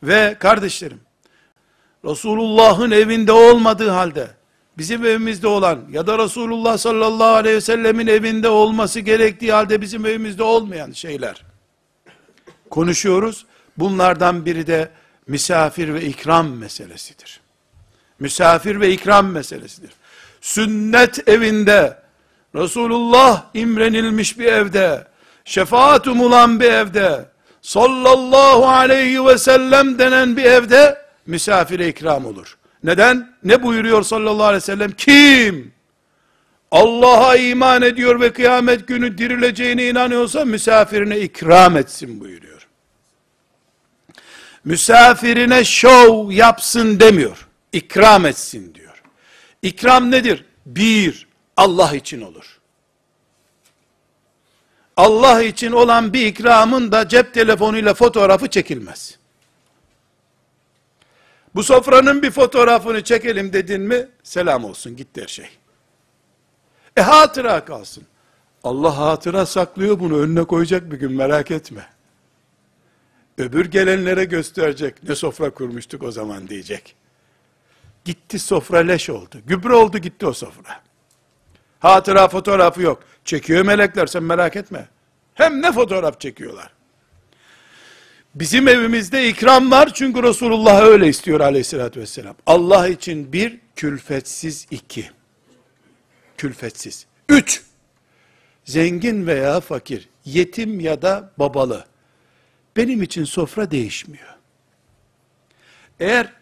Ve kardeşlerim, Resulullah'ın evinde olmadığı halde, bizim evimizde olan ya da Resulullah sallallahu aleyhi ve sellemin evinde olması gerektiği halde bizim evimizde olmayan şeyler konuşuyoruz. Bunlardan biri de misafir ve ikram meselesidir. Misafir ve ikram meselesidir. Sünnet evinde, Resulullah imrenilmiş bir evde, şefaat umulan bir evde, sallallahu aleyhi ve sellem denen bir evde misafire ikram olur. Neden? Ne buyuruyor sallallahu aleyhi ve sellem? Kim Allah'a iman ediyor ve kıyamet günü dirileceğine inanıyorsa misafirine ikram etsin buyuruyor. Misafirine şov yapsın demiyor. İkram etsin diyor. İkram nedir? Bir, Allah için olur. Allah için olan bir ikramın da cep telefonuyla fotoğrafı çekilmez. Bu sofranın bir fotoğrafını çekelim dedin mi, selam olsun, gitti her şey. Hatıra kalsın. Allah hatıra saklıyor, bunu önüne koyacak bir gün, merak etme. Öbür gelenlere gösterecek, ne sofra kurmuştuk o zaman diyecek. Gitti sofra, leş oldu, gübre oldu, gitti o sofra. Hatıra fotoğrafı yok. Çekiyor melekler, sen merak etme. Hem ne fotoğraf çekiyorlar. Bizim evimizde ikram var, çünkü Resulullah öyle istiyor aleyhissalatü vesselam. Allah için bir, külfetsiz; iki, külfetsiz; üç, zengin veya fakir, yetim ya da babalı, benim için sofra değişmiyor. Eğer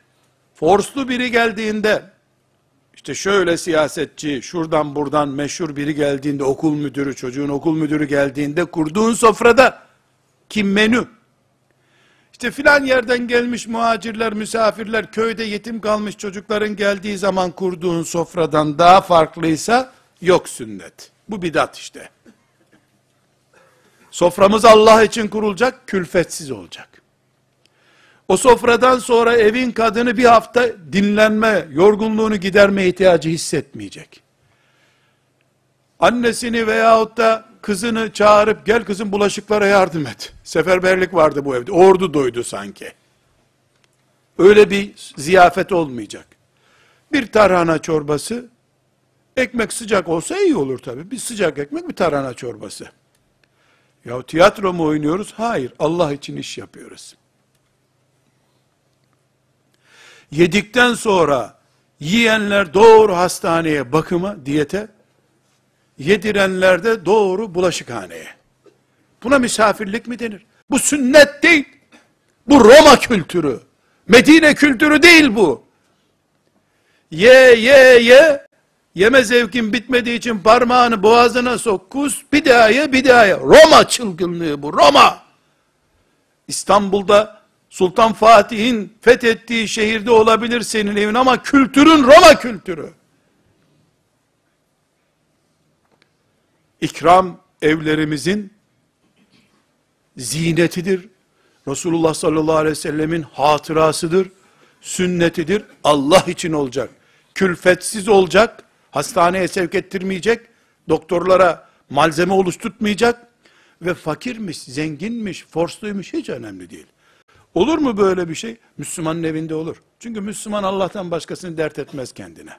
forslu biri geldiğinde, işte şöyle siyasetçi, şuradan buradan meşhur biri geldiğinde, okul müdürü, çocuğun okul müdürü geldiğinde, kurduğun sofrada kim menü? İşte filan yerden gelmiş muhacirler, misafirler, köyde yetim kalmış çocukların geldiği zaman kurduğun sofradan daha farklıysa, yok sünnet. Bu bidat işte. Soframız Allah için kurulacak, külfetsiz olacak. O sofradan sonra evin kadını bir hafta dinlenme, yorgunluğunu giderme ihtiyacı hissetmeyecek. Annesini veyahut da kızını çağırıp, gel kızım bulaşıklara yardım et. Seferberlik vardı bu evde, ordu doydu sanki. Öyle bir ziyafet olmayacak. Bir tarhana çorbası, ekmek sıcak olsa iyi olur tabii. Bir sıcak ekmek, bir tarhana çorbası. Ya tiyatro mu oynuyoruz? Hayır, Allah için iş yapıyoruz. Yedikten sonra yiyenler doğru hastaneye, bakıma, diyete, yedirenler de doğru bulaşıkhaneye. Buna misafirlik mi denir? Bu sünnet değil. Bu Roma kültürü. Medine kültürü değil bu. Ye. Yeme zevkin bitmediği için parmağını boğazına sok, kus, bir daha ye, bir daha ye. Roma çılgınlığı bu, Roma. İstanbul'da Sultan Fatih'in fethettiği şehirde olabilir senin evin, ama kültürün Roma kültürü. İkram evlerimizin zinetidir. Resulullah sallallahu aleyhi ve sellemin hatırasıdır. Sünnetidir. Allah için olacak. Külfetsiz olacak. Hastaneye sevk ettirmeyecek. Doktorlara malzeme oluşturtmayacak. Ve fakirmiş, zenginmiş, forsluymuş hiç önemli değil. Olur mu böyle bir şey? Müslümanın evinde olur. Çünkü Müslüman Allah'tan başkasını dert etmez kendine.